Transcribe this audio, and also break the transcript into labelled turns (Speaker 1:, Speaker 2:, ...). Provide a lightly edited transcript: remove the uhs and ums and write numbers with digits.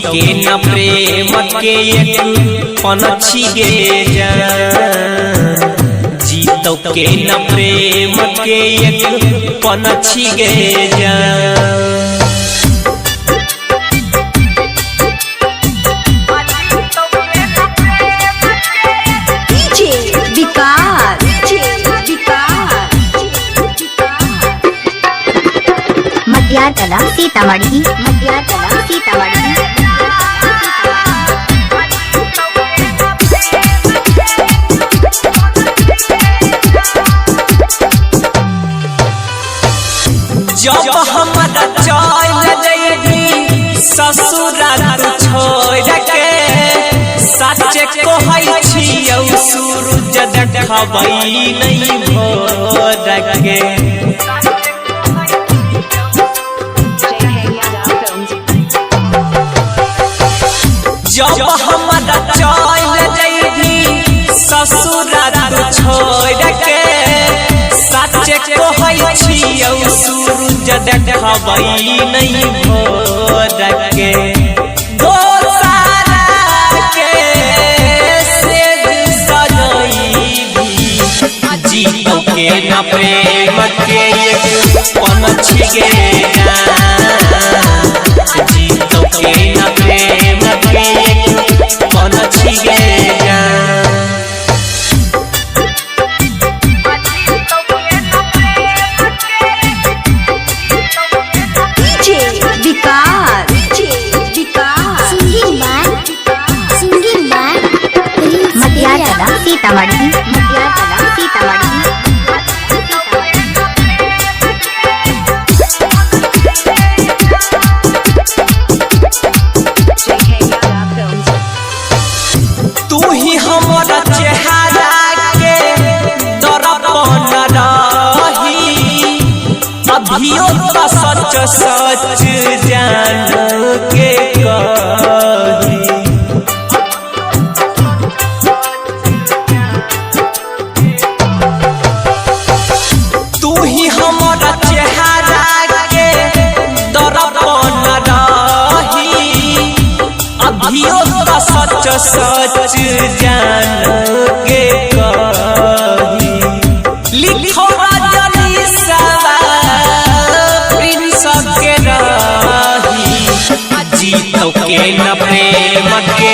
Speaker 1: के न प्रेम के एक पनछी गे जान, जीतो के न प्रेम के एक पनछी गे जान।
Speaker 2: मटियारकला सीतामढ़ी, मटियारकला सीतामढ़ी।
Speaker 1: जब हमारा चल जइबी ससुराल छोड़ के, सच कहै छियौ सूरज देखबै नहीं भोर के। जब हमारा चल जइबी ससुराल छोड़ के, सच कहै छियौ सूरज देखबै नहीं भोर के। दोसरा के सेज सजइबी, जीतो के न प्रेम के एक पनछी गे जान, जीतो के न प्रेम के एक पनछी गे जान।
Speaker 2: मटियारकला सीतामढ़ी, मटियारकला सीतामढ़ी।
Speaker 1: तू ही हमारा चेहरा के दर्पण रही, अभियो तो सच सच जान के कही। तू ही हमारा चेहरा के दर्पण रही, अभियो तो सच सच जान के कही। लिखो रजनी सवा प्रिंस के रही, जीतो के न प्रेम के